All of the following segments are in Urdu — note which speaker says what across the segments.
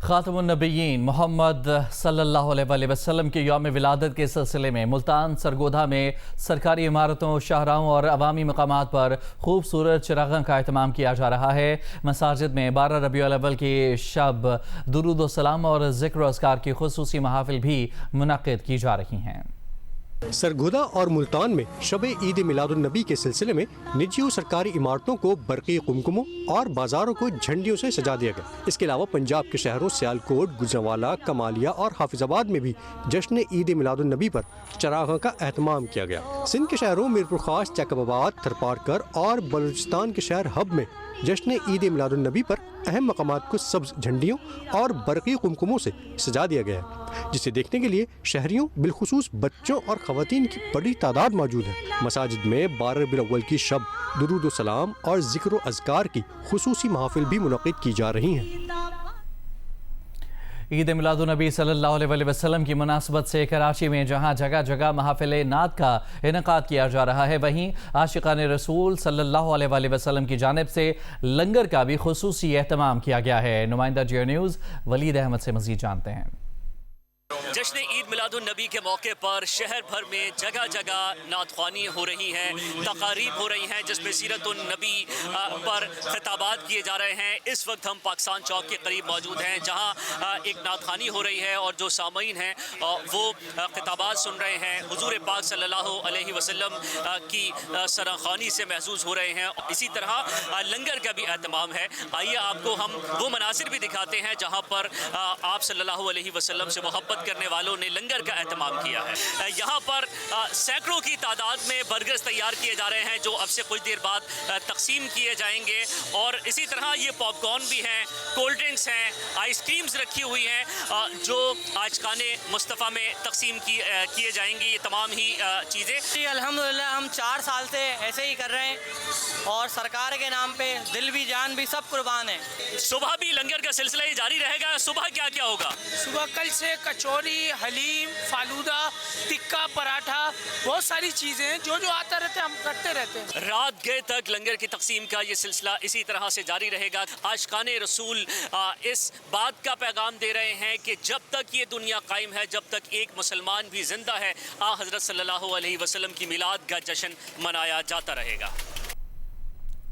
Speaker 1: خاتم النبیین محمد صلی اللہ علیہ وسلم کے یوم ولادت کے سلسلے میں ملتان سرگودھا میں سرکاری عمارتوں، شاہراہوں اور عوامی مقامات پر خوبصورت چراغاں کا اہتمام کیا جا رہا ہے۔ مساجد میں 12 ربیع الاول کی شب درود و سلام اور ذکر و اذکار کی خصوصی محافل بھی منعقد کی جا رہی ہیں۔
Speaker 2: سرگودھا اور ملتان میں شب عید میلاد النبی کے سلسلے میں نجی و سرکاری عمارتوں کو برقی قمقموں اور بازاروں کو جھنڈیوں سے سجا دیا گیا۔ اس کے علاوہ پنجاب کے شہروں سیالکوٹ، گجرانوالہ، کمالیہ اور حافظ آباد میں بھی جشن عید میلاد النبی پر چراغاں کا اہتمام کیا گیا۔ سندھ کے شہروں میرپور خاص، چک آباد، تھرپارکر اور بلوچستان کے شہر حب میں جشن عید میلاد النبی پر اہم مقامات کو سبز جھنڈیوں اور برقی قمقموں سے سجا دیا گیا ہے، جسے دیکھنے کے لیے شہریوں بالخصوص بچوں اور خواتین کی بڑی تعداد موجود ہے۔ مساجد میں 12 ربیع الاول کی شب درود و سلام اور ذکر و اذکار کی خصوصی محافل بھی منعقد کی جا رہی ہیں۔
Speaker 1: عید میلاد النبی صلی اللہ علیہ وسلم کی مناسبت سے کراچی میں جہاں جگہ جگہ محافل نعت کا انعقاد کیا جا رہا ہے، وہیں عاشقان رسول صلی اللہ علیہ وسلم کی جانب سے لنگر کا بھی خصوصی اہتمام کیا گیا ہے۔ نمائندہ جیو نیوز ولید احمد سے مزید جانتے ہیں۔
Speaker 3: جشن عید میلاد النبی کے موقع پر شہر بھر میں جگہ جگہ نعت خوانی ہو رہی ہیں، تقاریب ہو رہی ہیں جس میں سیرت النبی پر خطابات کیے جا رہے ہیں۔ اس وقت ہم پاکستان چوک کے قریب موجود ہیں جہاں ایک نعت خوانی ہو رہی ہے اور جو سامعین ہیں وہ خطابات سن رہے ہیں، حضور پاک صلی اللہ علیہ وسلم کی سراخوانی سے محظوظ ہو رہے ہیں۔ اسی طرح لنگر کا بھی اہتمام ہے۔ آئیے آپ کو ہم وہ مناظر بھی دکھاتے ہیں جہاں پر آپ صلی اللہ علیہ وسلم سے محبت کرنے والوں نے لنگر کا اہتمام کیا ہے۔ یہاں پر سینکڑوں کی تعداد میں برگرز تیار کیے جا رہے ہیں جو اب سے کچھ دیر بعد تقسیم کیے جائیں گے، اور اسی طرح یہ پاپ کارن بھی ہیں، کولڈ ڈرنکس ہیں، آئس کریمز رکھی ہوئی ہیں جو عاشقان مصطفیٰ میں تقسیم کیے جائیں گی۔ یہ تمام ہی چیزیں
Speaker 4: جی الحمدللہ ہم 4 سال سے ایسے ہی کر رہے ہیں اور سرکار کے نام پہ دل بھی جان بھی سب قربان ہے۔
Speaker 3: صبح بھی لنگر کا سلسلہ یہ جاری رہے گا۔ صبح کیا کیا ہوگا؟
Speaker 5: صبح کل سے کچوری، حلیم، فالودہ، ٹکا، پراٹھا، بہت ساری چیزیں ہیں جو آتا رہتے ہیں، ہم کرتے رہتے ہیں۔
Speaker 3: رات گئے تک لنگر کی تقسیم کا یہ سلسلہ اسی طرح سے جاری رہے گا۔ عاشقان رسول اس بات کا پیغام دے رہے ہیں کہ جب تک یہ دنیا قائم ہے، جب تک ایک مسلمان بھی زندہ ہے، حضرت صلی اللہ علیہ وسلم کی میلاد کا جشن منایا جاتا رہے گا۔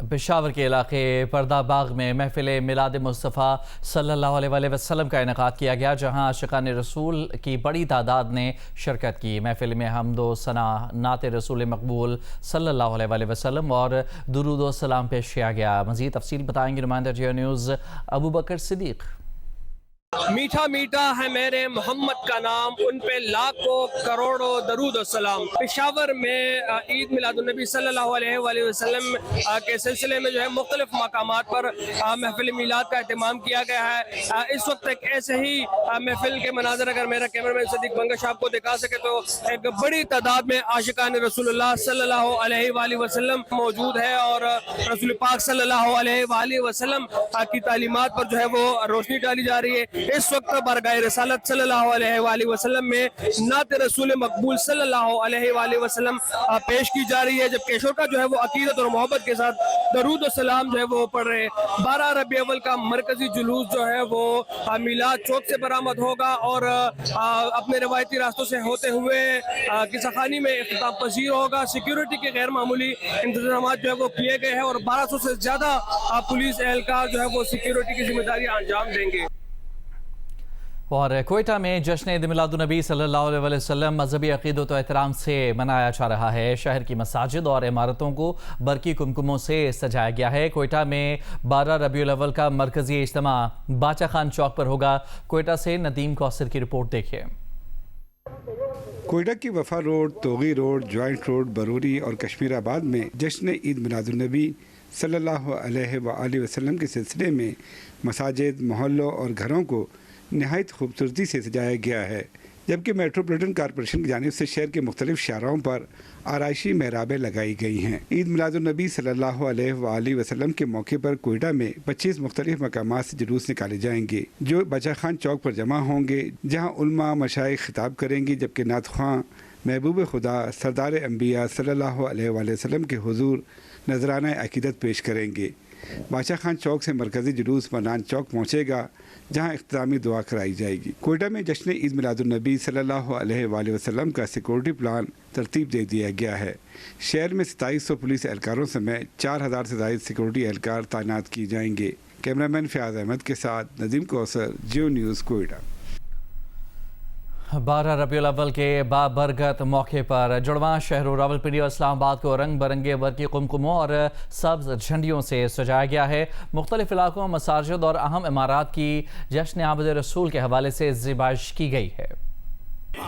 Speaker 1: پشاور کے علاقے پردہ باغ میں محفل میلاد مصطفیٰ صلی اللہ علیہ وسلم کا انعقاد کیا گیا، جہاں عاشقان رسول کی بڑی تعداد نے شرکت کی۔ محفل میں حمد و ثنا، نعت رسول مقبول صلی اللہ علیہ وسلم اور درود و سلام پیش کیا گیا۔ مزید تفصیل بتائیں گے نمائندہ جیو نیوز ابو بکر صدیق۔
Speaker 6: میٹھا میٹھا ہے میرے محمد کا نام، ان پہ لاکھوں کروڑوں درود و سلام۔ پشاور میں عید میلاد النبی صلی اللہ علیہ وسلم کے سلسلے میں جو ہے مختلف مقامات پر محفل میلاد کا اہتمام کیا گیا ہے۔ اس وقت ایک ایسے ہی محفل کے مناظر اگر میرا کیمرمین صدیق بنگش آپ کو دکھا سکے تو ایک بڑی تعداد میں عاشقان رسول اللہ صلی اللہ علیہ وسلم موجود ہے، اور رسول پاک صلی اللہ علیہ وسلم کی تعلیمات پر جو ہے وہ روشنی ڈالی جا رہی ہے۔ اس وقت بارگاہ رسالت صلی اللہ علیہ وسلم میں نعت رسول مقبول صلی اللہ علیہ وسلم پیش کی جا رہی ہے، جبکہ شرکا جو ہے وہ عقیدت اور محبت کے ساتھ درود و سلام جو ہے وہ پڑھ رہے ہیں۔ 12 ربیع اول کا مرکزی جلوس جو ہے وہ میلاد چوک سے برآمد ہوگا اور اپنے روایتی راستوں سے ہوتے ہوئے قصہ خانی میں اختتام پذیر ہوگا۔ سیکیورٹی کے غیر معمولی انتظامات جو ہے وہ کیے گئے ہیں اور 1200 سے زیادہ پولیس اہلکار جو ہے وہ سیکیورٹی کی ذمہ داریاں انجام دیں گے۔
Speaker 1: اور کوئٹہ میں جشن عید میلاد النبی صلی اللہ علیہ وسلم مذہبی عقیدت و احترام سے منایا جا رہا ہے۔ شہر کی مساجد اور عمارتوں کو برقی قمقموں سے سجایا گیا ہے۔ کوئٹہ میں 12 ربیع الاول کا مرکزی اجتماع باچا خان چوک پر ہوگا۔ کوئٹہ سے ندیم کوثر کی رپورٹ دیکھیں۔
Speaker 7: کوئٹہ کی وفا روڈ، توغی روڈ، جوائنٹ روڈ، بروری اور کشمیر آباد میں جشن عید میلاد النبی صلی اللہ علیہ وسلم کے سلسلے میں مساجد، محلوں اور گھروں کو نہایت خوبصورتی سے سجایا گیا ہے، جبکہ میٹروپولیٹن کارپوریشن کی جانب سے شہر کے مختلف شاہراہوں پر آرائشی محرابیں لگائی گئی ہیں۔ عید میلاد النبی صلی اللہ علیہ وسلم کے موقع پر کوئٹہ میں 25 مختلف مقامات سے جلوس نکالے جائیں گے جو باچا خان چوک پر جمع ہوں گے، جہاں علماء مشائخ خطاب کریں گے، جبکہ نعت خواں محبوب خدا سردار انبیاء صلی اللہ علیہ وسلم کے حضور نذرانہ عقیدت پیش کریں گے۔ بادشاہ خان چوک سے مرکزی جلوس منان چوک پہنچے گا، جہاں اختتامی دعا کرائی جائے گی۔ کوئٹہ میں جشن عید میلاد النبی صلی اللہ علیہ وآلہ وسلم کا سیکورٹی پلان ترتیب دے دیا گیا ہے۔ شہر میں 2700 پولیس اہلکاروں سمیت 4000 سے زائد سیکورٹی اہلکار تعینات کیے جائیں گے۔ کیمرامین فیاض احمد کے ساتھ ندیم کوثر، جیو نیوز، کوئٹہ۔
Speaker 1: 12 ربیع الاول کے بابرکت موقع پر جڑواں شہروں راولپنڈی اور اسلام آباد کو رنگ برنگے برقی قمقموں اور سبز جھنڈیوں سے سجایا گیا ہے۔ مختلف علاقوں، مساجد اور اہم عمارات کی جشن آمد رسول کے حوالے سے زیبائش کی گئی ہے۔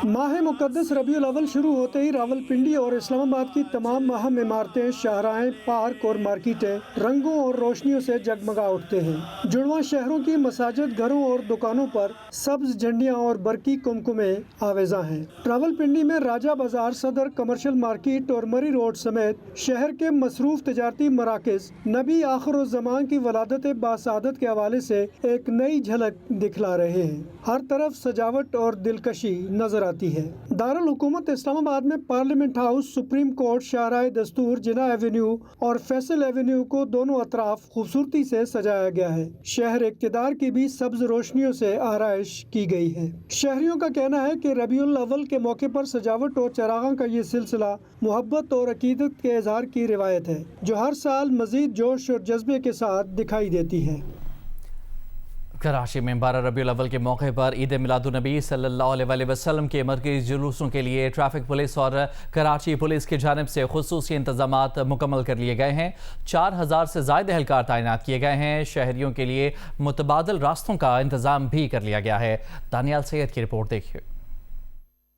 Speaker 8: ماہ مقدس ربیع الاول شروع ہوتے ہی راولپنڈی اور اسلام آباد کی تمام اہم عمارتیں، شاہراہیں، پارک اور مارکیٹیں رنگوں اور روشنیوں سے جگمگا اٹھتے ہیں۔ جڑواں شہروں کی مساجد، گھروں اور دکانوں پر سبز جھنڈیاں اور برقی قمقمے آویزاں ہیں۔ راولپنڈی میں راجہ بازار، صدر، کمرشل مارکیٹ اور مری روڈ سمیت شہر کے مصروف تجارتی مراکز نبی آخر الزمان کی ولادت باسعادت کے حوالے سے ایک نئی جھلک دکھلا رہے ہیں۔ ہر طرف سجاوٹ اور دلکشی نظر آتی ہے۔ دارالحکومت اسلام آباد میں پارلیمنٹ ہاؤس، سپریم کورٹ، شاہراہ دستور، جناح ایوینیو اور فیصل ایوینیو کو دونوں اطراف خوبصورتی سے سجایا گیا ہے۔ شہر اقتدار کی بھی سبز روشنیوں سے آرائش کی گئی ہے۔ شہریوں کا کہنا ہے کہ ربیع الاول کے موقع پر سجاوٹ اور چراغاں کا یہ سلسلہ محبت اور عقیدت کے اظہار کی روایت ہے، جو ہر سال مزید جوش اور جذبے کے ساتھ دکھائی دیتی ہے۔
Speaker 1: کراچی میں 12 ربیع الاول کے موقع پر عید میلاد النبی صلی اللہ علیہ وسلم کے مرکزی جلوسوں کے لیے ٹریفک پولیس اور کراچی پولیس کی جانب سے خصوصی انتظامات مکمل کر لیے گئے ہیں۔ 4000 سے زائد اہلکار تعینات کیے گئے ہیں۔ شہریوں کے لیے متبادل راستوں کا انتظام بھی کر لیا گیا ہے۔ دانیال سید کی رپورٹ دیکھیے۔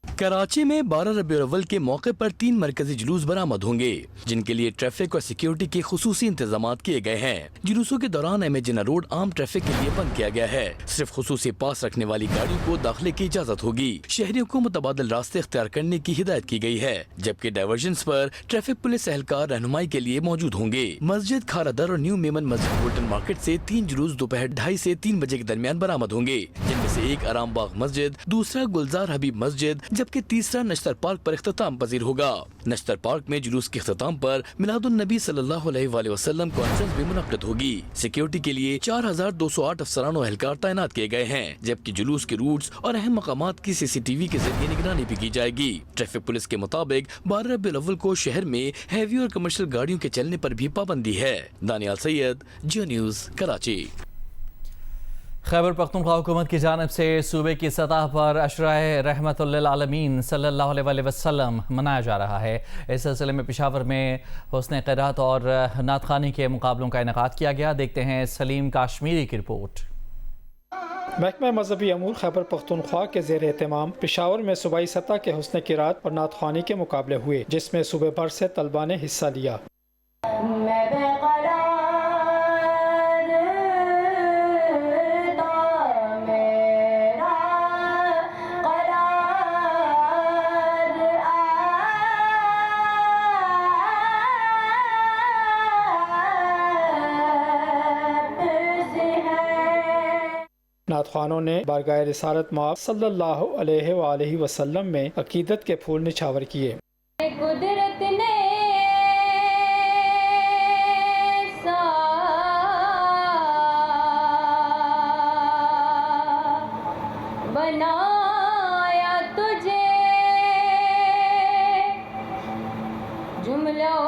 Speaker 9: کراچی میں 12 ربیع الاول کے موقع پر 3 مرکزی جلوس برآمد ہوں گے، جن کے لیے ٹریفک اور سیکیورٹی کے خصوصی انتظامات کیے گئے ہیں۔ جلوسوں کے دوران ایم اے جناح روڈ عام ٹریفک کے لیے بند کیا گیا ہے۔ صرف خصوصی پاس رکھنے والی گاڑیوں کو داخلے کی اجازت ہوگی۔ شہریوں کو متبادل راستے اختیار کرنے کی ہدایت کی گئی ہے، جبکہ ڈائیورژنز پر ٹریفک پولیس اہلکار رہنمائی کے لیے موجود ہوں گے۔ مسجد کھارا در اور نیو میمن مسجد بولٹن مارکیٹ سے 3 جلوس دوپہر 2:30 سے 3 بجے کے درمیان برآمد ہوں گے، جن میں سے ایک آرام باغ مسجد، دوسرا گلزار حبیب مسجد، جبکہ تیسرا نشتر پارک پر اختتام پذیر ہوگا۔ نشتر پارک میں جلوس کے اختتام پر میلاد النبی صلی اللہ علیہ وآلہ وسلم کانفرنس بھی منعقد ہوگی۔ سیکیورٹی کے لیے 4208 افسران و اہلکار تعینات کیے گئے ہیں، جبکہ جلوس کے روٹس اور اہم مقامات کی CCTV کے ذریعے نگرانی بھی کی جائے گی۔ ٹریفک پولیس کے مطابق 12 ربیع الاول کو شہر میں ہیوی اور کمرشل گاڑیوں کے چلنے پر بھی پابندی ہے۔ دانیال سید، جیو نیوز، کراچی۔
Speaker 1: خیبر پختونخوا حکومت کی جانب سے صوبے کی سطح پر عشرۂ رحمت للعالمین صلی اللہ علیہ وسلم منایا جا رہا ہے۔ اس سلسلے میں پشاور میں حسن قرات اور نعت خوانی کے مقابلوں کا انعقاد کیا گیا۔ دیکھتے ہیں سلیم کاشمیری کی رپورٹ۔
Speaker 10: محکمہ مذہبی امور خیبر پختونخوا کے زیر اہتمام پشاور میں صوبائی سطح کے حسن قرات اور نعت خوانی کے مقابلے ہوئے، جس میں صوبے بھر سے طلباء نے حصہ لیا۔ نعت خوانوں نے بارگاہ رسالت مآب صلی اللہ علیہ وآلہ وسلم میں عقیدت کے پھول نچھاور کیے۔
Speaker 11: قدرت نے بنایا تجھے جملوں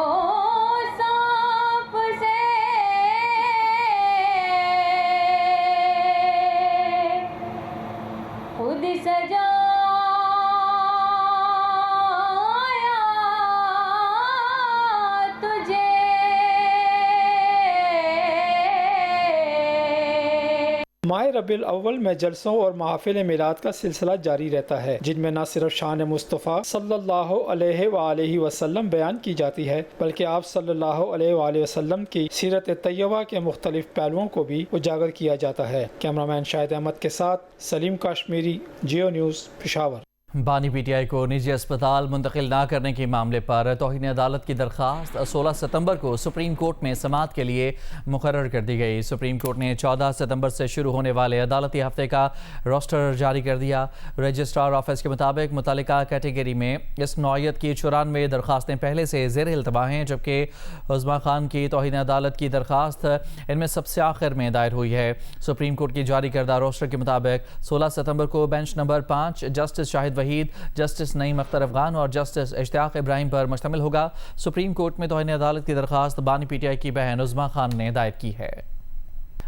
Speaker 10: ماہ ربیع الاول میں جلسوں اور محافل میلاد کا سلسلہ جاری رہتا ہے، جن میں نہ صرف شان مصطفیٰ صلی اللہ علیہ وآلہ وسلم بیان کی جاتی ہے، بلکہ آپ صلی اللہ علیہ وآلہ وسلم کی سیرت طیبہ کے مختلف پہلوؤں کو بھی اجاگر کیا جاتا ہے۔ کیمرامین شاہد احمد کے ساتھ سلیم کاشمیری، جیو نیوز، پشاور۔
Speaker 1: بانی پی ٹی آئی کو نجی اسپتال منتقل نہ کرنے کے معاملے پر توہین عدالت کی درخواست 16 ستمبر کو سپریم کورٹ میں سماعت کے لیے مقرر کر دی گئی۔ سپریم کورٹ نے 14 ستمبر سے شروع ہونے والے عدالتی ہفتے کا روسٹر جاری کر دیا۔ رجسٹرار آفس کے مطابق متعلقہ کیٹیگری میں اس نوعیت کی 94 درخواستیں پہلے سے زیر التوا ہیں، جبکہ عظمیٰ خان کی توہین عدالت کی درخواست ان میں سب سے آخر میں دائر ہوئی ہے۔ سپریم کورٹ کی جاری کردہ روسٹر کے مطابق 16 ستمبر کو بینچ نمبر 5 جسٹس شاہد وحید، جسٹس نعیم اختر افغان اور جسٹس اشتیاق ابراہیم پر مشتمل ہوگا۔ سپریم کورٹ میں توہین عدالت کی درخواست بانی پی ٹی آئی کی بہن عظمیٰ خان نے دائر کی ہے۔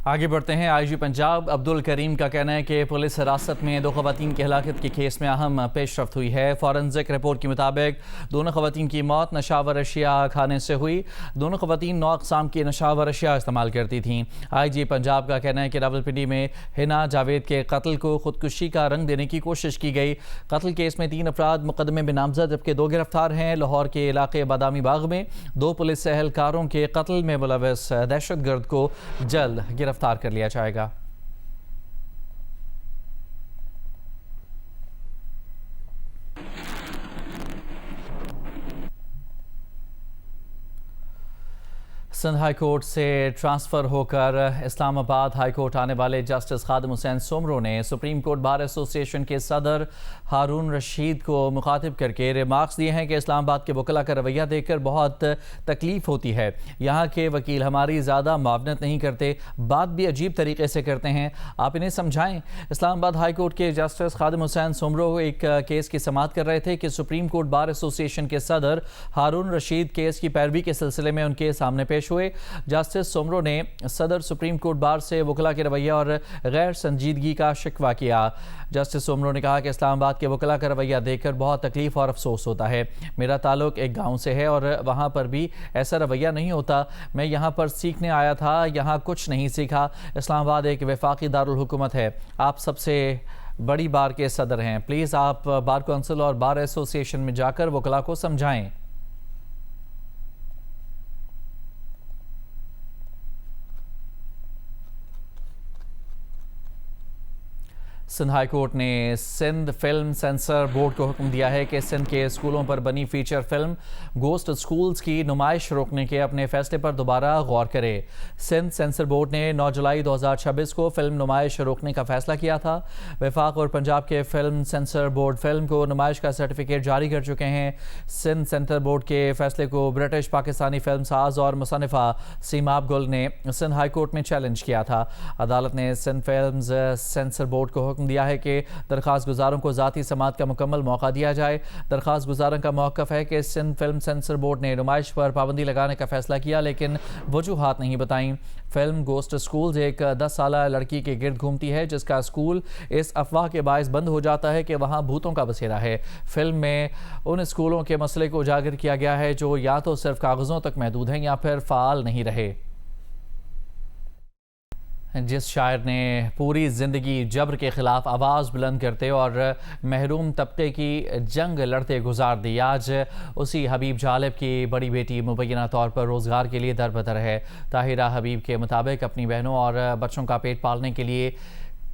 Speaker 1: آگے بڑھتے ہیں۔ آئی جی پنجاب عبد الکریم کا کہنا ہے کہ پولیس حراست میں 2 خواتین کی ہلاکت کے کیس میں اہم پیش رفت ہوئی ہے۔ فورنزک رپورٹ کے مطابق دونوں خواتین کی موت نشاور اشیاء کھانے سے ہوئی۔ دونوں خواتین 9 اقسام کی نشاور اشیاء استعمال کرتی تھیں۔ آئی جی پنجاب کا کہنا ہے کہ راولپنڈی میں حنا جاوید کے قتل کو خودکشی کا رنگ دینے کی کوشش کی گئی۔ قتل کیس میں 3 افراد مقدمے میں نامزد، جبکہ 2 گرفتار ہیں۔ لاہور کے علاقے بادامی باغ میں 2 پولیس اہلکاروں کے قتل میں ملوث دہشت گرد کو جلد گرفتار کر لیا جائے گا۔ سندھ ہائی کورٹ سے ٹرانسفر ہو کر اسلام آباد ہائی کورٹ آنے والے جسٹس خادم حسین سومرو نے سپریم کورٹ بار ایسوسی ایشن کے صدر ہارون رشید کو مخاطب کر کے ریمارکس دیے ہیں کہ اسلام آباد کے وکلاء کا رویہ دیکھ کر بہت تکلیف ہوتی ہے۔ یہاں کے وکیل ہماری زیادہ معاونت نہیں کرتے، بات بھی عجیب طریقے سے کرتے ہیں، آپ انہیں سمجھائیں۔ اسلام آباد ہائی کورٹ کے جسٹس خادم حسین سومرو ایک کیس کی سماعت کر رہے تھے کہ سپریم کورٹ بار ایسوسی ایشن کے صدر ہارون رشید کیس کی پیروی کے سلسلے میں ان کے سامنے پیش ہوئے۔ جسٹس سومرو نے صدر سپریم کورٹ بار سے وکلاء کے رویہ اور غیر سنجیدگی کا شکوہ کیا۔ جسٹس سومرو نے کہا کہ اسلام آباد کے وکلاء کا رویہ دیکھ کر بہت تکلیف اور افسوس ہوتا ہے۔ میرا تعلق ایک گاؤں سے ہے اور وہاں پر بھی ایسا رویہ نہیں ہوتا۔ میں یہاں پر سیکھنے آیا تھا، یہاں کچھ نہیں سیکھا۔ اسلام آباد ایک وفاقی دارالحکومت ہے، آپ سب سے بڑی بار کے صدر ہیں، پلیز آپ بار کونسل اور بار ایسوسی ایشن میں جا کر وکلاء کو سمجھائیں۔ سندھ ہائی کورٹ نے سندھ فلم سینسر بورڈ کو حکم دیا ہے کہ سندھ کے اسکولوں پر بنی فیچر فلم گوسٹ اسکولز کی نمائش روکنے کے اپنے فیصلے پر دوبارہ غور کرے۔ سندھ سینسر بورڈ نے 9 جولائی 2026 کو فلم نمائش روکنے کا فیصلہ کیا تھا۔ وفاق اور پنجاب کے فلم سینسر بورڈ فلم کو نمائش کا سرٹیفکیٹ جاری کر چکے ہیں۔ سندھ سینسر بورڈ کے فیصلے کو برٹش پاکستانی فلم ساز اور مصنفہ سیماب گل نے سندھ ہائی کورٹ میں چیلنج کیا تھا۔ عدالت نے سندھ فلمز سینسر بورڈ کو حکم دیا ہے کہ درخواست گزاروں کو ذاتی سماعت کا مکمل موقع دیا جائے۔ درخواست گزاروں کا موقف ہے کہ سندھ فلم سینسر بورڈ نے نمائش پر پابندی لگانے کا فیصلہ کیا، لیکن وجوہات نہیں بتائیں۔ فلم گوسٹ اسکولز ایک 10 سالہ لڑکی کے گرد گھومتی ہے جس کا اسکول اس افواہ کے باعث بند ہو جاتا ہے کہ وہاں بھوتوں کا بسیرا ہے۔ فلم میں ان اسکولوں کے مسئلے کو اجاگر کیا گیا ہے جو یا تو صرف کاغذوں تک محدود ہیں یا پھر فعال نہیں رہے۔ جس شاعر نے پوری زندگی جبر کے خلاف آواز بلند کرتے اور محروم طبقے کی جنگ لڑتے گزار دی، آج اسی حبیب جالب کی بڑی بیٹی مبینہ طور پر روزگار کے لیے در بدر ہے۔ طاہرہ حبیب کے مطابق اپنی بہنوں اور بچوں کا پیٹ پالنے کے لیے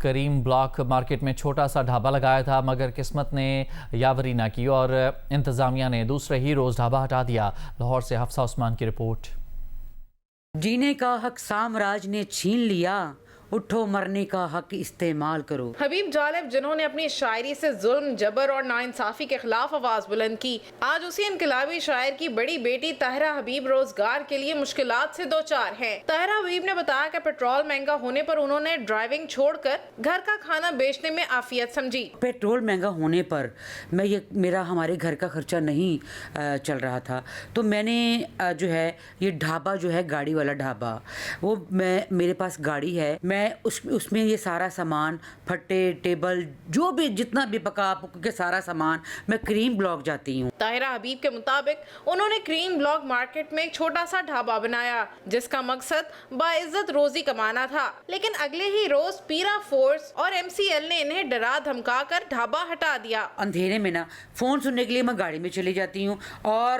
Speaker 1: کریم بلاک مارکیٹ میں چھوٹا سا ڈھابا لگایا تھا، مگر قسمت نے یاوری نہ کی اور انتظامیہ نے دوسرے ہی روز ڈھابا ہٹا دیا۔ لاہور سے حفصہ عثمان کی رپورٹ۔
Speaker 12: جینے کا حق سامراج نے چھین لیا، اٹھو مرنے کا حق استعمال کرو۔
Speaker 13: حبیب جالب جنہوں نے اپنی شاعری سے ظلم، جبر اور ناانصافی کے خلاف آواز بلند کی، آج اسی انقلابی شاعر کی بڑی بیٹی طاہرہ حبیب روزگار کے لیے مشکلات سے دوچار ہیں۔ طاہرہ حبیب نے بتایا کہ پیٹرول مہنگا ہونے پر انہوں نے ڈرائیونگ چھوڑ کر گھر کا کھانا بیچنے میں عافیت سمجھی۔
Speaker 12: پیٹرول مہنگا ہونے پر ہمارے گھر کا خرچہ نہیں چل رہا تھا، تو میں نے جو ہے یہ ڈھابا جو ہے گاڑی والا ڈھابا، وہ میرے پاس گاڑی ہے، میں اس میں یہ سارا سامان، پھٹے، ٹیبل، جو بھی جتنا بھی پکا کے سارا سامان میں کریم بلاک جاتی ہوں۔
Speaker 13: طاہرہ حبیب کے مطابق انہوں نے کریم بلاک مارکیٹ میں ایک چھوٹا سا ڈھابا بنایا جس کا مقصد باعزت روزی کمانا تھا، لیکن اگلے ہی روز پیرا فورس اور MCL نے انہیں ڈرا دھمکا کر ڈھابا ہٹا دیا۔
Speaker 12: اندھیرے میں نا فون سننے کے لیے میں گاڑی میں چلی جاتی ہوں اور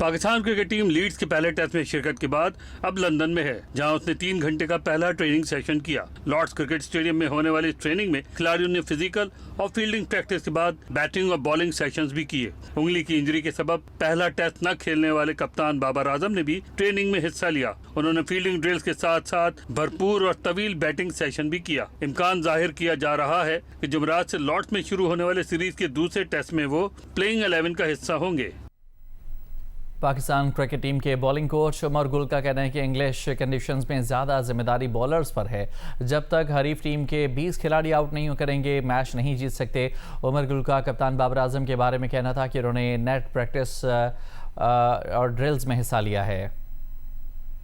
Speaker 14: پاکستان کرکٹ ٹیم لیڈز کے پہلے ٹیسٹ میں شرکت کے بعد اب لندن میں ہے، جہاں اس نے 3 گھنٹے کا پہلا ٹریننگ سیشن کیا۔ لارڈز کرکٹ اسٹیڈیم میں ہونے والی ٹریننگ میں کھلاڑیوں نے فزیکل اور فیلڈنگ پریکٹس کے بعد بیٹنگ اور بالنگ سیشنز بھی کیے۔ انگلی کی انجری کے سبب پہلا ٹیسٹ نہ کھیلنے والے کپتان بابر اعظم نے بھی ٹریننگ میں حصہ لیا۔ انہوں نے فیلڈنگ ڈرلز کے ساتھ ساتھ بھرپور اور طویل بیٹنگ سیشن بھی کیا۔ امکان ظاہر کیا جا رہا ہے کہ جمعرات سے لارڈز میں شروع ہونے والے سیریز کے دوسرے ٹیسٹ میں وہ پلئنگ 11 کا حصہ ہوں گے۔
Speaker 1: پاکستان کرکٹ ٹیم کے بولنگ کوچ عمر گل کا کہنا ہے کہ انگلش کنڈیشنز میں زیادہ ذمہ داری بولرز پر ہے۔ جب تک حریف ٹیم کے 20 کھلاڑی آؤٹ نہیں کریں گے میچ نہیں جیت سکتے۔ عمر گل کا کپتان بابر اعظم کے بارے میں کہنا تھا کہ انہوں نے نیٹ پریکٹس اور ڈرلز میں حصہ لیا ہے۔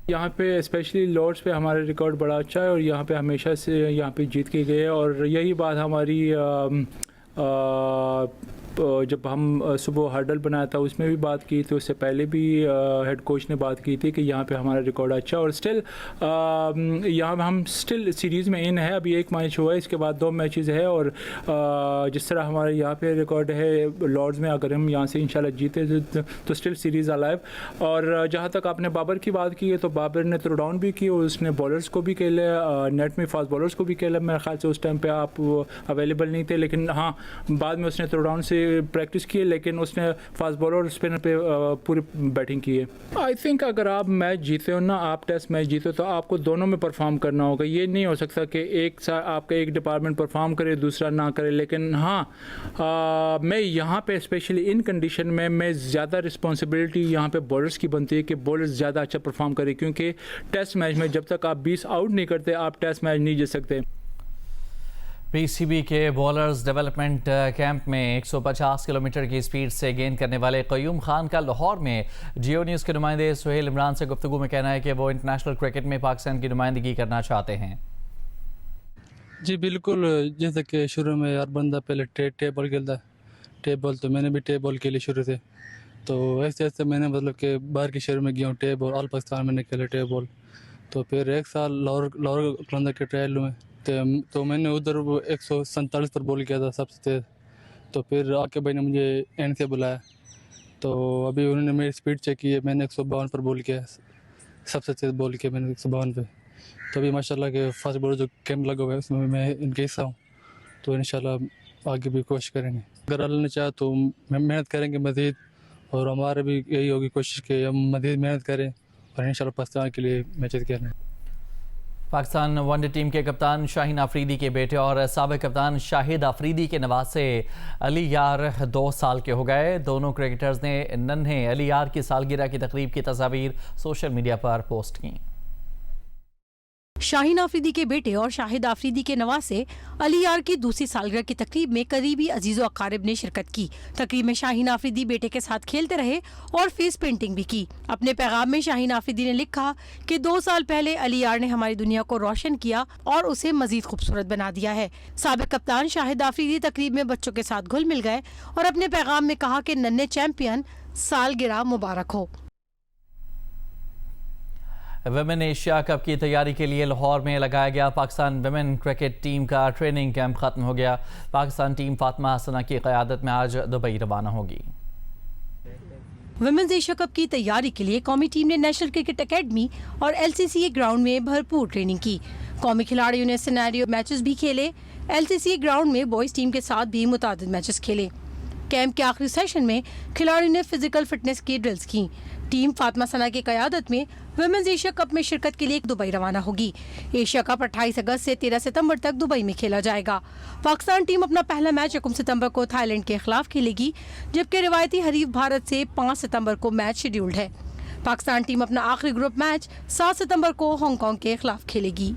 Speaker 10: یہاں پہ اسپیشلی لارڈز پہ ہمارا ریکارڈ بڑا اچھا ہے اور یہاں پہ ہمیشہ سے یہاں پہ جیت کے گئے، اور یہی بات ہماری جب ہم صبح ہرڈل بنایا تھا اس میں بھی بات کی تھی، اس سے پہلے بھی ہیڈ کوچ نے بات کی تھی کہ یہاں پہ ہمارا ریکارڈ اچھا، اور اسٹل یہاں ہم اسٹل سیریز میں ان ہے، ابھی 1 میچ ہوا ہے، اس کے بعد 2 میچز ہے، اور جس طرح ہمارے یہاں پہ ریکارڈ ہے لارڈز میں، اگر ہم یہاں سے انشاءاللہ جیتے تو اسٹل سیریز الائیو۔ اور جہاں تک آپ نے بابر کی بات کی ہے تو بابر نے تھرو ڈاؤن بھی کی اور اس نے بالرز کو بھی کھیلا، نیٹ میں فاسٹ بالرز کو بھی کھیلا۔ میرے خیال سے اس ٹائم پہ آپ اویلیبل نہیں تھے، لیکن ہاں بعد میں اس نے تھرو ڈاؤن سے پریکٹس کی ہے، لیکن اس نے فاسٹ بالر اور اسپنر پہ پوری بیٹنگ کی ہے۔ آئی تھنک اگر آپ میچ جیتے ہو نا، آپ ٹیسٹ میچ جیتے ہو تو آپ کو دونوں میں پرفارم کرنا ہوگا۔ یہ نہیں ہو سکتا کہ آپ کا ایک ڈپارٹمنٹ پرفارم کرے دوسرا نہ کرے، لیکن ہاں میں یہاں پہ اسپیشلی ان کنڈیشن میں زیادہ رسپانسبلٹی یہاں پہ بالرز کی بنتی ہے کہ بالرز زیادہ اچھا پرفارم کرے، کیونکہ ٹیسٹ میچ میں جب تک آپ 20 آؤٹ نہیں کرتے آپ ٹیسٹ میچ نہیں جیت سکتے۔
Speaker 1: پی سی بی کے بولرز ڈیولپمنٹ کیمپ میں 150 کلومیٹر کی سپیڈ سے گیند کرنے والے قیوم خان کا لاہور میں جیو نیوز کے نمائندے سہیل عمران سے گفتگو میں کہنا ہے کہ وہ انٹرنیشنل کرکٹ میں پاکستان کی نمائندگی کرنا چاہتے ہیں۔
Speaker 15: جی بالکل، جیسے کہ شروع میں ہر بندہ پہلے ٹیپ بال کھیلتا ہے، ٹیپ بال تو میں نے بھی ٹیپ بال کھیلی شروع سے، تو ایسے ایسے میں نے مطلب کہ باہر کے شہر میں گیا ہوں، ٹیپ بال آل پاکستان میں نے کھیلا ٹیپ بال، تو پھر 1 سال لاہور قلندر کے ٹرائل میں تو میں نے ادھر 147 پر بول کیا تھا سب سے تیز، تو پھر عاقب بھائی نے مجھے اینڈ سے بلایا، تو ابھی انہوں نے میری سپیڈ چیک کی ہے، میں نے 152 پر بول کیا، سب سے تیز بول کیا میں نے 152 پہ، تو ابھی ماشاءاللہ کہ فاسٹ بولر جو کیمپ لگا ہوا ہے اس میں میں ان کے حصہ ہوں، تو انشاءاللہ آگے بھی کوشش کریں گے، اگر اللہ نے چاہا تو محنت کریں گے مزید، اور ہمارے بھی یہی ہوگی کوشش کہ ہم مزید محنت کریں اور انشاءاللہ پاکستان کے لیے میچز کھیلیں۔
Speaker 1: پاکستان ون ڈے ٹیم کے کپتان شاہین آفریدی کے بیٹے اور سابق کپتان شاہد آفریدی کے نواسے علی یار 2 سال کے ہو گئے۔ دونوں کرکٹرز نے ننھے علی یار کی سالگرہ کی تقریب کی تصاویر سوشل میڈیا پر پوسٹ کیں۔
Speaker 16: شاہین آفریدی کے بیٹے اور شاہد آفریدی کے نواسے علی یار کی دوسری سالگرہ کی تقریب میں قریبی عزیز و اقارب نے شرکت کی۔ تقریب میں شاہین آفریدی بیٹے کے ساتھ کھیلتے رہے اور فیس پینٹنگ بھی کی۔ اپنے پیغام میں شاہین آفریدی نے لکھا کہ 2 سال پہلے علی یار نے ہماری دنیا کو روشن کیا اور اسے مزید خوبصورت بنا دیا ہے۔ سابق کپتان شاہد آفریدی تقریب میں بچوں کے ساتھ گھل مل گئے اور اپنے پیغام میں کہا کہ ننھے چیمپئن سالگرہ مبارک ہو۔
Speaker 1: ویمن ایشیا کپ کی تیاری کے لیے لاہور میں لگایا گیا پاکستان ویمن کرکٹ ٹیم کا ٹریننگ کیمپ ختم ہو گیا۔ پاکستان ٹیم فاطمہ حسنہ کی قیادت میں آج دبئی روانہ ہوگی۔
Speaker 16: ویمنز ایشیا کپ کی تیاری کے لیے قومی ٹیم نے نیشنل کرکٹ اکیڈمی اور LCCA گراؤنڈ میں بھرپور ٹریننگ کی۔ قومی کھلاڑیوں نے سینیریو میچز بھی کھیلے۔ LCCA گراؤنڈ میں بوائز ٹیم کے ساتھ بھی متعدد میچز کھیلے۔ کیمپ کے آخری سیشن میں کھلاڑیوں نے فزیکل فٹنس کی ڈرلز کی۔ ٹیم فاطمہ حسنہ کی قیادت میں ویمنز ایشیا کپ میں شرکت کے لیے دبئی روانہ ہوگی۔ ایشیا کپ 28 اگست سے 13 ستمبر تک دبئی میں کھیلا جائے گا۔ پاکستان ٹیم اپنا پہلا میچ 1 ستمبر کو تھائی لینڈ کے خلاف کھیلے گی، جبکہ روایتی حریف بھارت سے 5 ستمبر کو میچ شیڈیولڈ ہے۔ پاکستان ٹیم اپنا آخری گروپ میچ 7 ستمبر کو ہانگ کانگ کے خلاف کھیلے گی۔